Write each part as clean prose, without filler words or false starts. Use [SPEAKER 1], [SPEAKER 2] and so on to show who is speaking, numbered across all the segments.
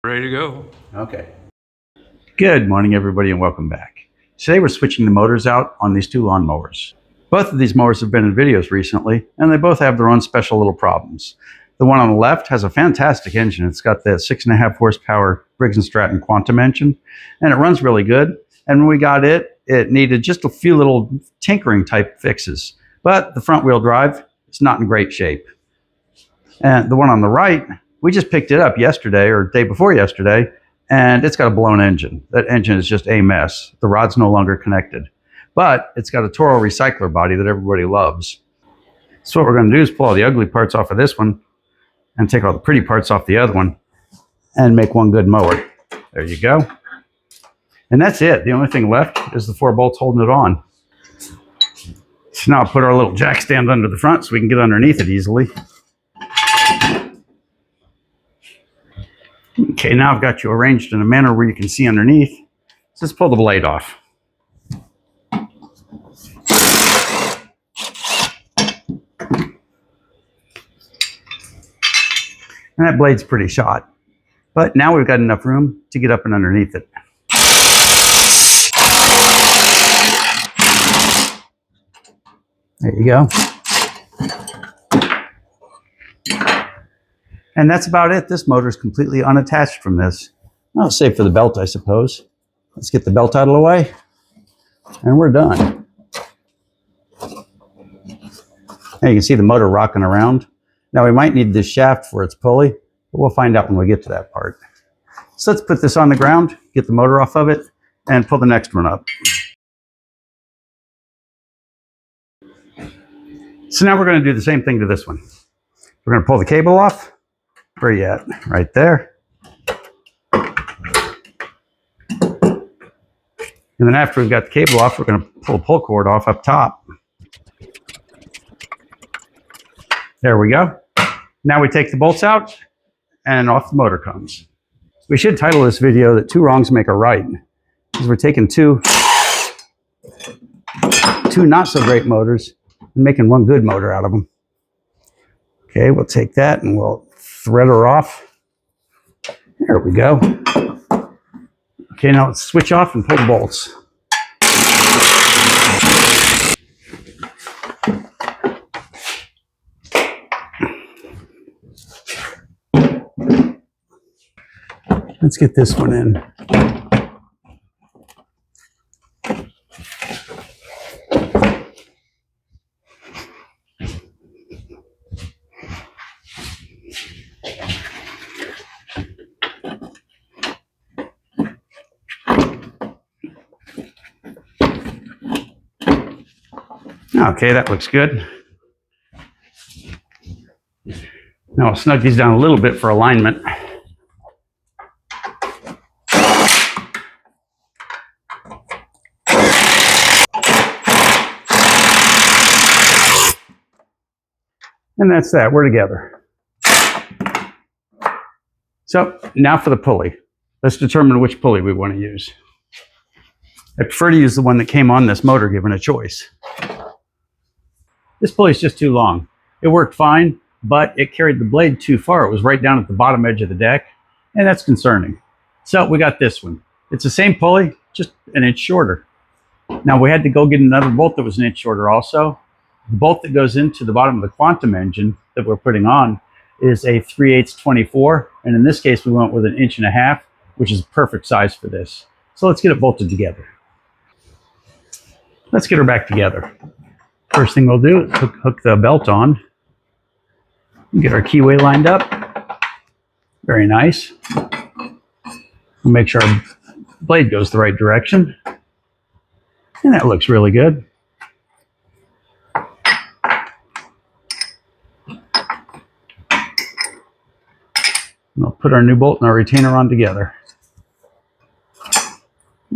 [SPEAKER 1] Ready to go.
[SPEAKER 2] Okay. Good morning, everybody, and welcome back. Today we're switching the motors out on these two lawnmowers. Both of these mowers have been in videos recently, and they both have their own special little problems. The one on the left has a fantastic engine. It's got the 6.5 horsepower Briggs & Stratton Quantum engine, and it runs really good. And when we got it, it needed just a few little tinkering type fixes. But the front wheel drive is not in great shape. And the one on the right, we just picked it up yesterday or day before yesterday, and it's got a blown engine. That engine is just a mess. The rod's no longer connected. But it's got a Toro recycler body that everybody loves. So what we're going to do is pull all the ugly parts off of this one and take all the pretty parts off the other one and make one good mower. There you go. And that's it. The only thing left is the 4 bolts holding it on. So now I'll put our little jack stand under the front so we can get underneath it easily. Okay, now I've got you arranged in a manner where you can see underneath. So let's pull the blade off. And that blade's pretty shot. But now we've got enough room to get up and underneath it. There you go. And that's about it. This motor is completely unattached from this. Oh, save for the belt, I suppose. Let's get the belt out of the way, and we're done. Now you can see the motor rocking around. Now we might need this shaft for its pulley, but we'll find out when we get to that part. So let's put this on the ground, get the motor off of it, and pull the next one up. So now we're going to do the same thing to this one. We're going to pull the cable off. Where are you at? Right there. And then after we've got the cable off, we're going to pull the pull cord off up top. There we go. Now we take the bolts out, and off the motor comes. We should title this video that 2 wrongs make a right, because we're taking two not so great motors and making one good motor out of them. Okay, we'll take that and we'll thread her off. There we go. Okay, now let's switch off and pull the bolts. Let's get this one in. Okay, that looks good. Now I'll snug these down a little bit for alignment. And that's that, we're together. So now for the pulley. Let's determine which pulley we want to use. I prefer to use the one that came on this motor given a choice. This pulley is just too long. It worked fine, but it carried the blade too far. It was right down at the bottom edge of the deck, and that's concerning. So we got this one. It's the same pulley, just an inch shorter. Now we had to go get another bolt that was an inch shorter also. The bolt that goes into the bottom of the Quantum engine that we're putting on is a 3/8 24, and in this case we went with an 1.5 inches, which is perfect size for this. So let's get it bolted together. Let's get her back together. First thing we'll do is hook the belt on. Get our keyway lined up. Very nice. We'll make sure our blade goes the right direction. And that looks really good. We'll put our new bolt and our retainer on together.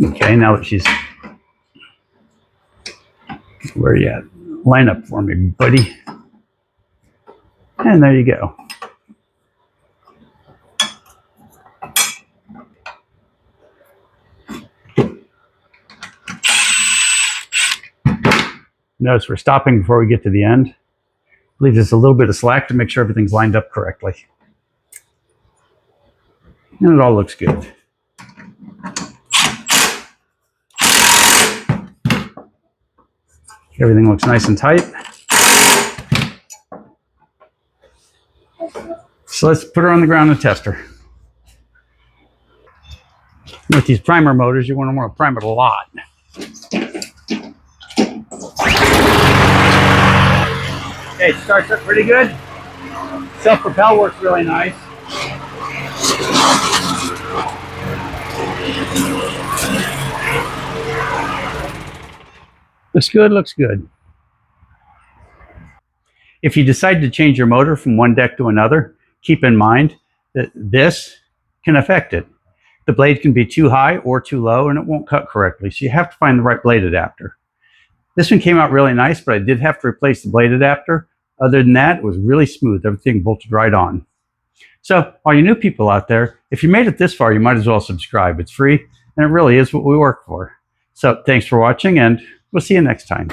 [SPEAKER 2] Okay, now that she's... Where are you at? Line up for me, buddy. And there you go. Notice we're stopping before we get to the end. Leave just a little bit of slack to make sure everything's lined up correctly. And it all looks good. Everything looks nice and tight. So let's put her on the ground and test her. With these primer motors, you want to prime it a lot. Okay, it starts up pretty good. Self-propel works really nice. Looks good, looks good. If you decide to change your motor from one deck to another, keep in mind that this can affect it. The blade can be too high or too low and it won't cut correctly, so you have to find the right blade adapter. This one came out really nice, but I did have to replace the blade adapter. Other than that, it was really smooth. Everything bolted right on. So, all you new people out there, if you made it this far, you might as well subscribe. It's free, and it really is what we work for. So, thanks for watching, and we'll see you next time.